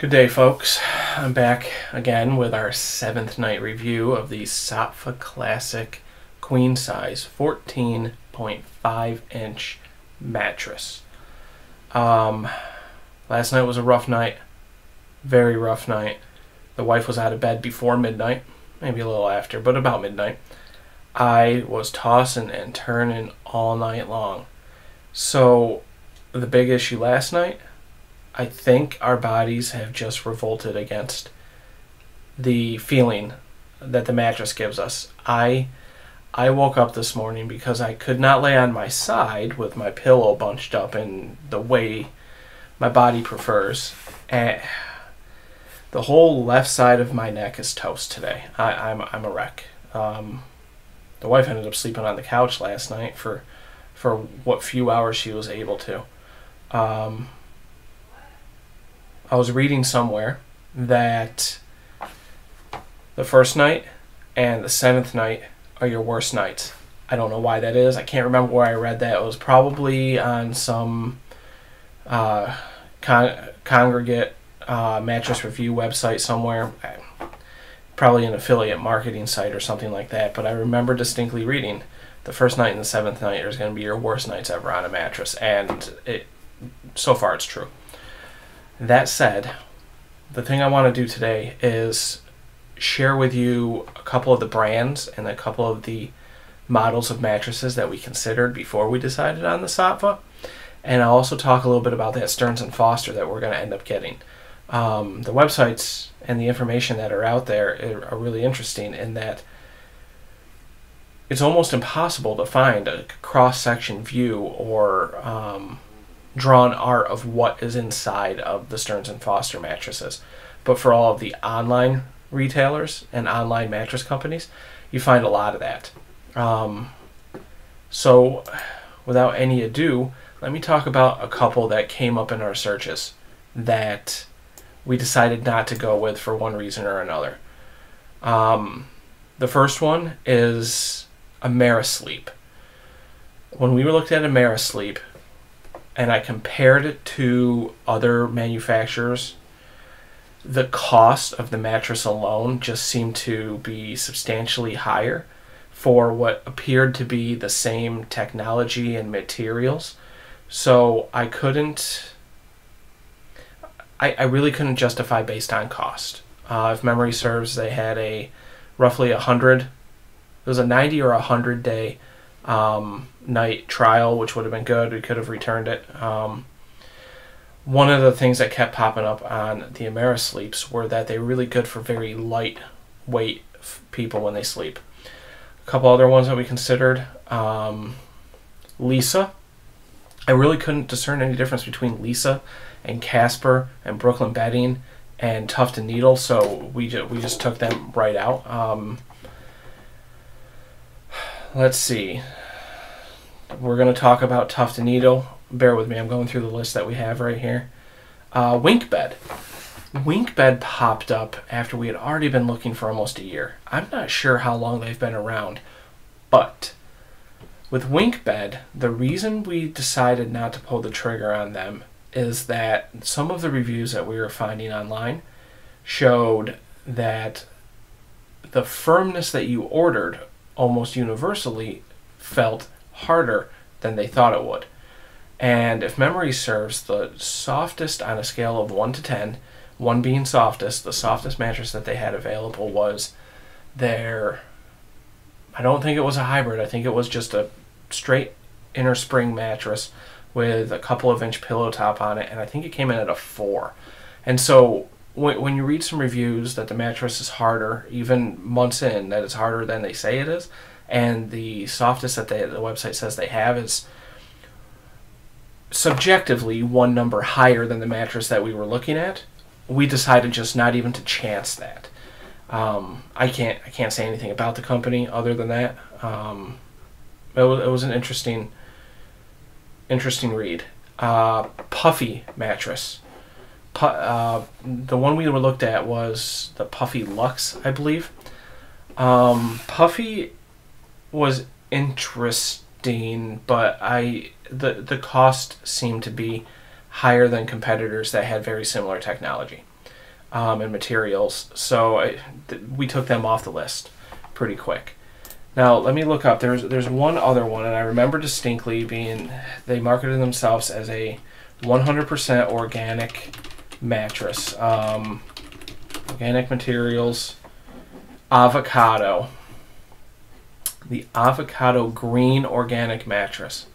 Good day, folks. I'm back again with our 7th night review of the Saatva Classic queen size 14.5 inch mattress. Last night was a rough night, very rough night. The wife was out of bed before midnight, maybe a little after, but about midnight. I was tossing and turning all night long. So the big issue last night, I think our bodies have just revolted against the feeling that the mattress gives us. I woke up this morning because I could not lay on my side with my pillow bunched up in the way my body prefers. And the whole left side of my neck is toast today. I'm a wreck. The wife ended up sleeping on the couch last night for what few hours she was able to. I was reading somewhere that the first night and the 7th night are your worst nights. I don't know why that is. I can't remember where I read that. It was probably on some congregate mattress review website somewhere. Probably an affiliate marketing site or something like that. But I remember distinctly reading the first night and the 7th night are going to be your worst nights ever on a mattress. And so far it's true. That said, the thing I want to do today is share with you a couple of the brands and a couple of the models of mattresses that we considered before we decided on the Saatva. And I'll also talk a little bit about that Stearns Foster that we're going to end up getting. The websites and the information that are out there are really interesting in that it's almost impossible to find a cross-section view or drawn art of what is inside of the Stearns Foster mattresses. But for all of the online retailers and online mattress companies, you find a lot of that. So without any ado, let me talk about a couple that came up in our searches that we decided not to go with for one reason or another. The first one is Amerisleep. When we looked at Amerisleep, and I compared it to other manufacturers, the cost of the mattress alone just seemed to be substantially higher for what appeared to be the same technology and materials. So I really couldn't justify based on cost. If memory serves, they had a roughly 100, it was a 90 or 100 day night trial, which would have been good. We could have returned it. One of the things that kept popping up on the Amerisleeps were that they're really good for very lightweight people when they sleep. A couple other ones that we considered. Leesa. I really couldn't discern any difference between Leesa and Casper and Brooklyn Bedding and Tuft and Needle, so we just took them right out. Let's see. We're going to talk about Tuft and Needle. Bear with me, I'm going through the list that we have right here. WInkbed. WInkbed popped up after we had already been looking for almost a year. I'm not sure how long they've been around, but with WInkbed, the reason we decided not to pull the trigger on them is that some of the reviews that we were finding online showed that the firmness that you ordered almost universally felt harder than they thought it would. And if memory serves, the softest on a scale of 1 to 10, 1 being softest, the softest mattress that they had available was their, I don't think it was a hybrid, I think it was just a straight inner spring mattress with a couple of inch pillow top on it, and I think it came in at a 4. And so when you read some reviews that the mattress is harder, even months in, that it's harder than they say it is, and the softest that the website says they have is subjectively one number higher than the mattress that we were looking at, we decided just not even to chance that. I can't say anything about the company other than that. It was an interesting read. Puffy mattress. The one we looked at was the Puffy Luxe, I believe. Puffy was interesting, but the cost seemed to be higher than competitors that had very similar technology and materials. So we took them off the list pretty quick. Now let me look up. There's one other one, and I remember distinctly they marketed themselves as a 100% organic mattress. Organic materials, avocado. The Avocado Green Organic Mattress.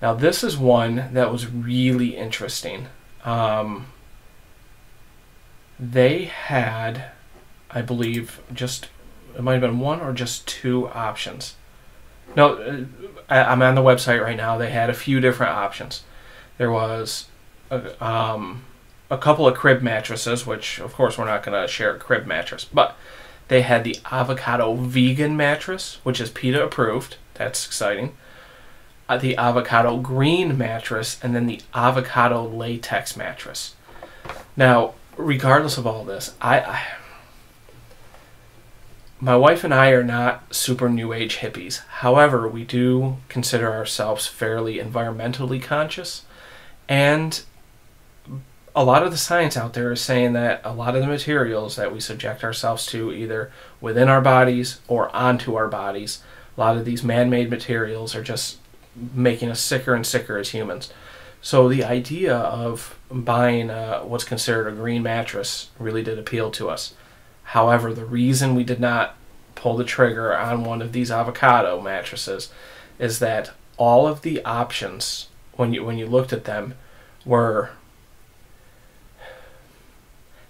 Now this is one that was really interesting. They had, I believe, it might have been one or just two options. No, I'm on the website right now. They had a few different options. There was a couple of crib mattresses, which of course we're not going to share a crib mattress, but they had the Avocado Vegan Mattress, which is PETA approved. That's exciting. The Avocado Green Mattress, and then the Avocado Latex Mattress. Now, regardless of all this, my wife and I are not super new age hippies. However, we do consider ourselves fairly environmentally conscious, and a lot of the science out there is saying that a lot of the materials that we subject ourselves to, either within our bodies or onto our bodies, a lot of these man-made materials are just making us sicker and sicker as humans. So the idea of buying what's considered a green mattress really did appeal to us. However, the reason we did not pull the trigger on one of these avocado mattresses is that all of the options, when you looked at them,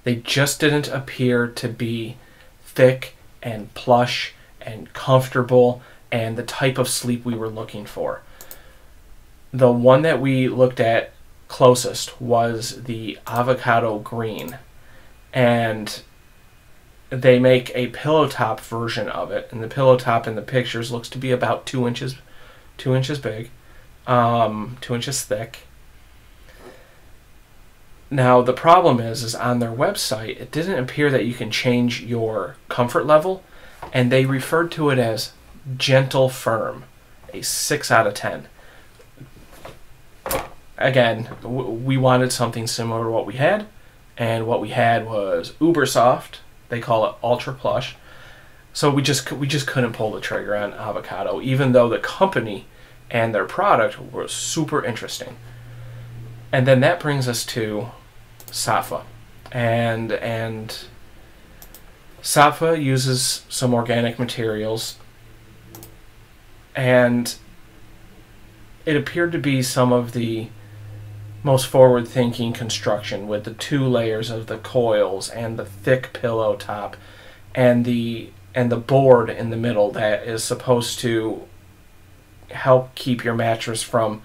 they just didn't appear to be thick and plush and comfortable and the type of sleep we were looking for. The one that we looked at closest was the Avocado Green, and they make a pillow top version of it, and the pillow top in the pictures looks to be about 2 inches big, 2 inches thick. Now the problem is on their website it didn't appear that you can change your comfort level, and they referred to it as gentle firm, a 6 out of 10. Again, we wanted something similar to what we had, and what we had was uber soft. They call it ultra plush. So we just couldn't pull the trigger on avocado, even though the company and their product were super interesting. And then that brings us to Saatva, and Saatva uses some organic materials, and it appeared to be some of the most forward-thinking construction, with the 2 layers of the coils and the thick pillow top and the board in the middle that is supposed to help keep your mattress from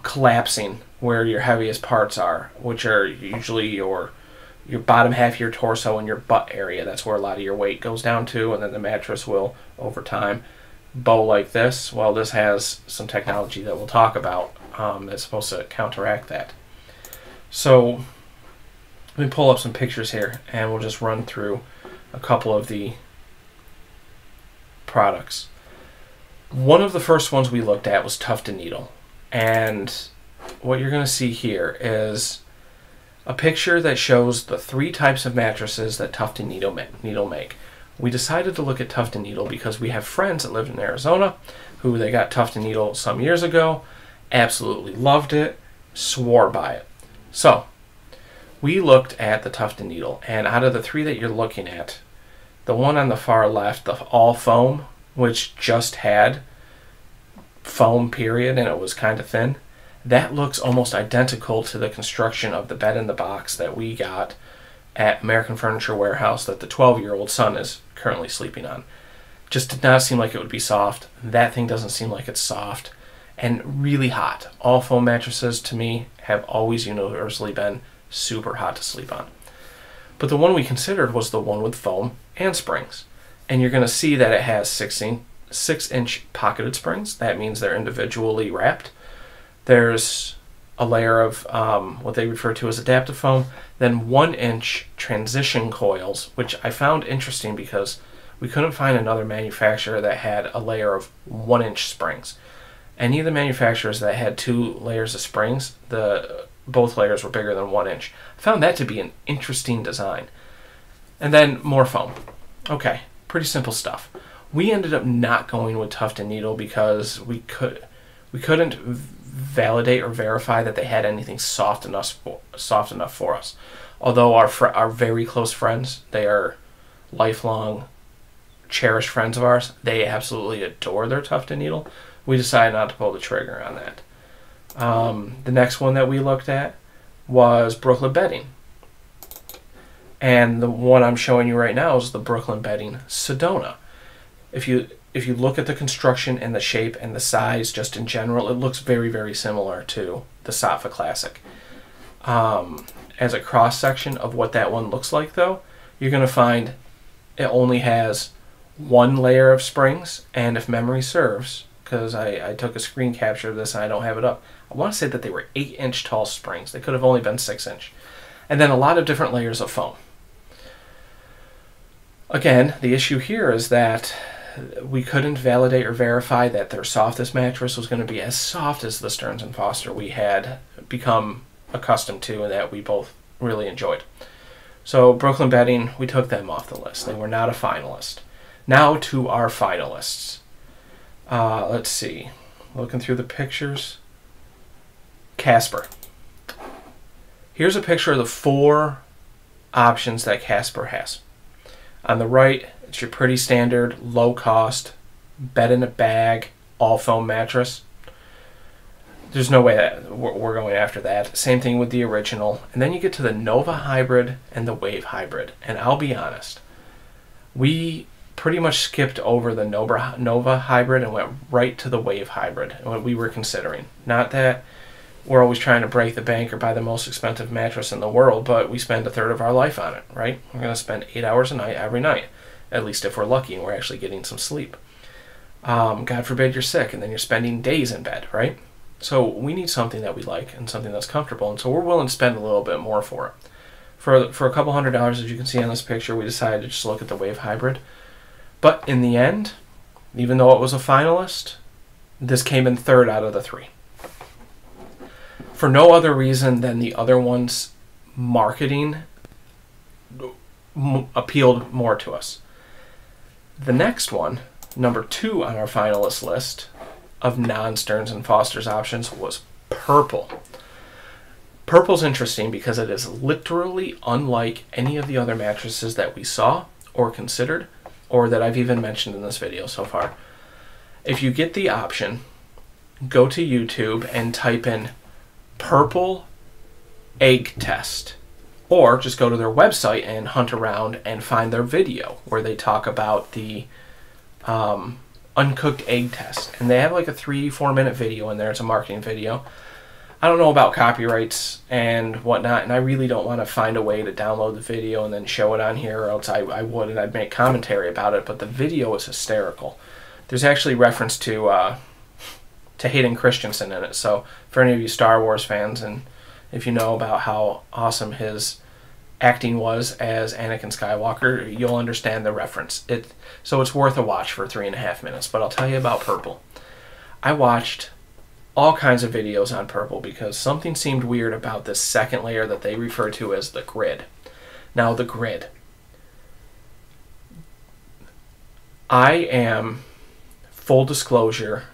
collapsing where your heaviest parts are, which are usually your bottom half of your torso and your butt area. That's where a lot of your weight goes down to, and then the mattress will, over time, bow like this. Well, this has some technology that we'll talk about that's supposed to counteract that. So let me pull up some pictures here, and we'll just run through a couple of the products. One of the first ones we looked at was Tuft and Needle, and what you're going to see here is a picture that shows the 3 types of mattresses that Tuft and Needle make. We decided to look at Tuft and Needle because we have friends that live in Arizona who they got Tuft and Needle some years ago, absolutely loved it, swore by it. So we looked at the Tuft and Needle, and out of the 3 that you're looking at, the one on the far left, the all foam, which just had foam period and it was kind of thin, that looks almost identical to the construction of the bed in the box that we got at American Furniture Warehouse that the 12-year-old son is currently sleeping on. Just did not seem like it would be soft. That thing doesn't seem like it's soft, and really hot. All foam mattresses to me have always universally been super hot to sleep on. But the one we considered was the one with foam and springs. And you're going to see that it has 6-inch pocketed springs. That means they're individually wrapped. There's a layer of what they refer to as adaptive foam, then 1-inch transition coils, which I found interesting because we couldn't find another manufacturer that had a layer of 1-inch springs. any of the manufacturers that had 2 layers of springs, both layers were bigger than 1 inch. I found that to be an interesting design. And then more foam. Okay, pretty simple stuff. We ended up not going with Tuft and Needle because we couldn't validate or verify that they had anything soft enough for us. Although our very close friends, they are lifelong cherished friends of ours, they absolutely adore their Tuft and Needle. We decided not to pull the trigger on that. The next one that we looked at was Brooklyn Bedding. And the one I'm showing you right now is the Brooklyn Bedding Sedona. If you look at the construction and the shape and the size just in general, it looks very, very similar to the Saatva Classic. As a cross-section of what that one looks like, though, you're going to find it only has 1 layer of springs, and if memory serves, because I took a screen capture of this and I don't have it up, I want to say that they were 8-inch tall springs. They could have only been 6-inch. And then a lot of different layers of foam. Again, the issue here is that we couldn't validate or verify that their softest mattress was going to be as soft as the Stearns and Foster we had become accustomed to and that we both really enjoyed. So Brooklyn Bedding, we took them off the list. They were not a finalist. Now to our finalists. Let's see. Looking through the pictures. Casper. Here's a picture of the 4 options that Casper has. On the right, it's your pretty standard, low-cost, bed-in-a-bag, all-foam mattress. There's no way that we're going after that. Same thing with the original. And then you get to the Nova Hybrid and the Wave Hybrid. And I'll be honest, we pretty much skipped over the Nova Hybrid and went right to the Wave Hybrid, what we were considering. Not that we're always trying to break the bank or buy the most expensive mattress in the world, but we spend 1/3 of our life on it, right? We're going to spend 8 hours a night every night, at least if we're lucky and we're actually getting some sleep. God forbid you're sick and then you're spending days in bed, right? So we need something that we like and something that's comfortable, and so we're willing to spend a little bit more for it. For a couple $100, as you can see on this picture, we decided to just look at the Wave Hybrid. But in the end, even though it was a finalist, this came in 3rd out of the 3. For no other reason than the other one's marketing appealed more to us. The next one, number 2 on our finalist list of non-Stearns and Foster's options, was purple. Purple's interesting because it is literally unlike any of the other mattresses that we saw or considered or that I've even mentioned in this video so far. If you get the option, go to YouTube and type in purple egg test, or just go to their website and hunt around and find their video where they talk about the uncooked egg test. And they have like a 3-4 minute video in there. It's a marketing video. I don't know about copyrights and whatnot, and I really don't want to find a way to download the video and then show it on here, or else I would, and I'd make commentary about it, but the video is hysterical. There's actually reference to Hayden Christensen in it, so for any of you Star Wars fans, and if you know about how awesome his acting was as Anakin Skywalker, you'll understand the reference. So it's worth a watch for 3.5 minutes, but I'll tell you about purple. I watched all kinds of videos on purple because something seemed weird about this second layer that they refer to as the grid. Now, the grid. I am, full disclosure,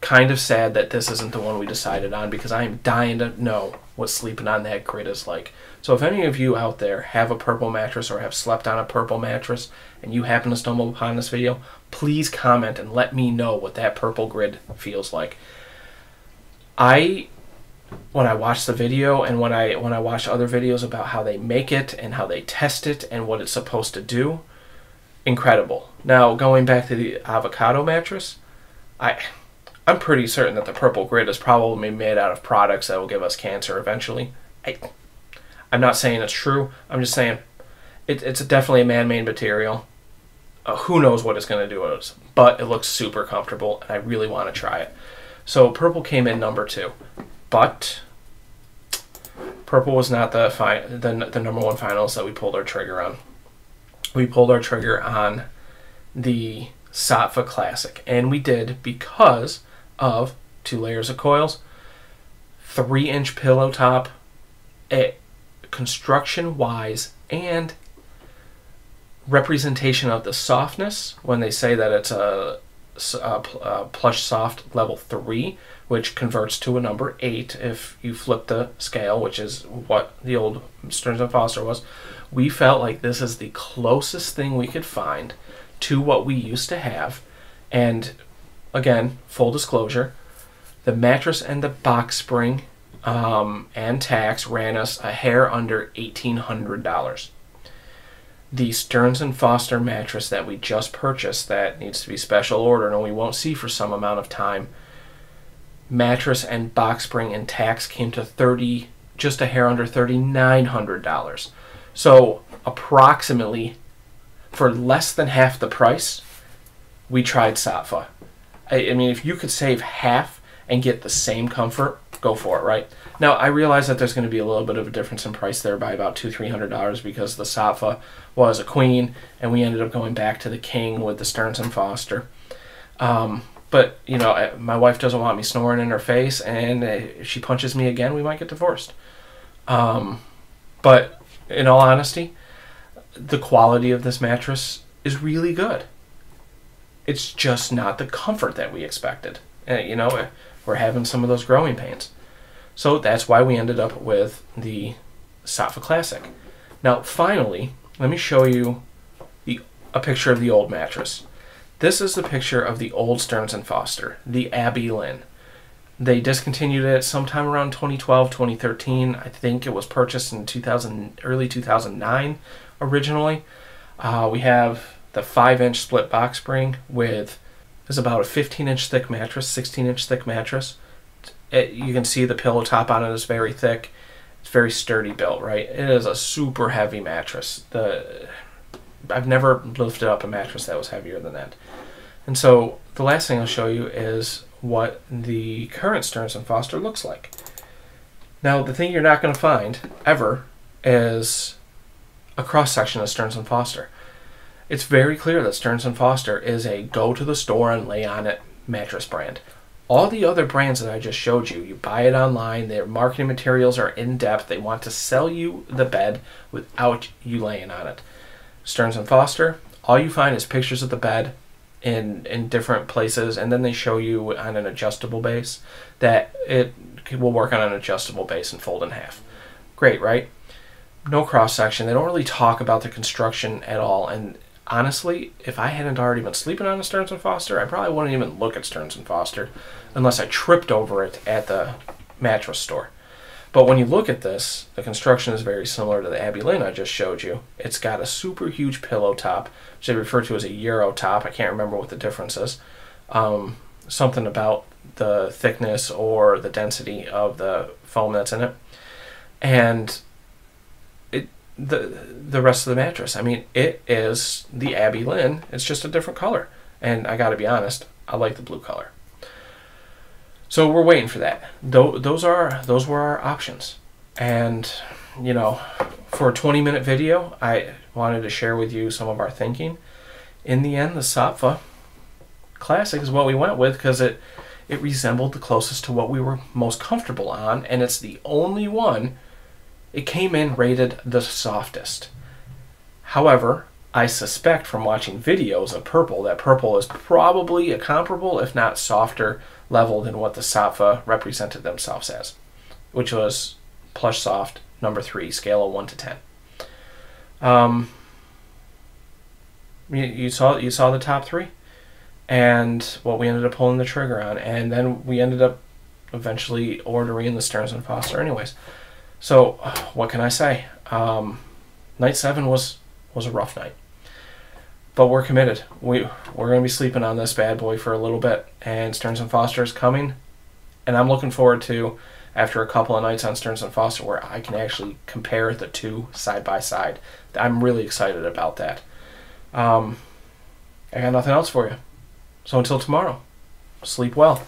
kind of sad that this isn't the one we decided on because I am dying to know what sleeping on that grid is like. So if any of you out there have a purple mattress or have slept on a purple mattress and you happen to stumble upon this video, please comment and let me know what that purple grid feels like. When I watched the video and when I watched other videos about how they make it and how they test it and what it's supposed to do, incredible. Now, going back to the Avocado mattress, I'm pretty certain that the purple grid is probably made out of products that will give us cancer eventually. I'm not saying it's true. I'm just saying it's definitely a man-made material. Who knows what it's going to do with us, but it looks super comfortable, and I really want to try it. So purple came in number 2, but purple was not the number 1 finalist that we pulled our trigger on. We pulled our trigger on the Saatva Classic, and we did because of 2 layers of coils, 3-inch pillow top. Construction wise and representation of the softness, when they say that it's a Plush Soft level 3, which converts to a number 8 if you flip the scale, which is what the old Stearns & Foster was. We felt like this is the closest thing we could find to what we used to have. And again, full disclosure, the mattress and the box spring and tax ran us a hair under $1,800. The Stearns & Foster mattress that we just purchased, that needs to be special ordered and we won't see for some amount of time, mattress and box spring and tax came to just a hair under $3,900. So approximately for less than half the price, we tried Saatva. I mean, if you could save half and get the same comfort, go for it, right? Now, I realize that there's going to be a little bit of a difference in price there by about $200-300 because the Saatva was a queen, and we ended up going back to the king with the Stearns & Foster. But, you know, my wife doesn't want me snoring in her face, and if she punches me again, we might get divorced. But, in all honesty, the quality of this mattress is really good. It's just not the comfort that we expected. You know, we're having some of those growing pains. So that's why we ended up with the Saatva Classic. Now, finally, let me show you a picture of the old mattress. This is the picture of the old Stearns & Foster, the Abbey Lynn. They discontinued it sometime around 2012, 2013. I think it was purchased in early 2009 originally. We have the 5-inch split box spring with is about a 15-inch thick mattress, 16-inch thick mattress. You can see the pillow top on it is very thick. It's very sturdy built, right? It is a super heavy mattress. I've never lifted up a mattress that was heavier than that. And so the last thing I'll show you is what the current Stearns & Foster looks like. Now, the thing you're not going to find ever is a cross-section of Stearns & Foster. It's very clear that Stearns & Foster is a go-to-the-store and lay-on-it mattress brand. All the other brands that I just showed you, you buy it online, their marketing materials are in-depth, they want to sell you the bed without you laying on it. Stearns & Foster, all you find is pictures of the bed in different places, and then they show you on an adjustable base that it will work on an adjustable base and fold in half. Great, right? No cross-section. They don't really talk about the construction at all, and honestly, if I hadn't already been sleeping on a Stearns & Foster, I probably wouldn't even look at Stearns & Foster unless I tripped over it at the mattress store. But when you look at this, the construction is very similar to the Abbey Lynn I just showed you. It's got a super huge pillow top, which they refer to as a Euro top. I can't remember what the difference is. Something about the thickness or the density of the foam that's in it. And the rest of the mattress, I mean, it is the Abbey Lynn. It's just a different color. And I got to be honest, I like the blue color. So we're waiting for that. Those were our options. And, you know, for a 20-minute video, I wanted to share with you some of our thinking. In the end, the Saatva Classic is what we went with because it resembled the closest to what we were most comfortable on, and it's the only one. It came in rated the softest. However, I suspect from watching videos of Purple that Purple is probably a comparable, if not softer, level than what the Saatva represented themselves as, which was Plush Soft, number 3, scale of 1 to 10. You saw the top 3, and what we ended up pulling the trigger on, and then we ended up eventually ordering the Stearns & Foster anyways. So, what can I say? Night 7 was a rough night. But we're committed. We're going to be sleeping on this bad boy for a little bit. And Stearns & Foster is coming. And I'm looking forward to, after a couple of nights on Stearns & Foster, where I can actually compare the two side by side. I'm really excited about that. I got nothing else for you. So until tomorrow, sleep well.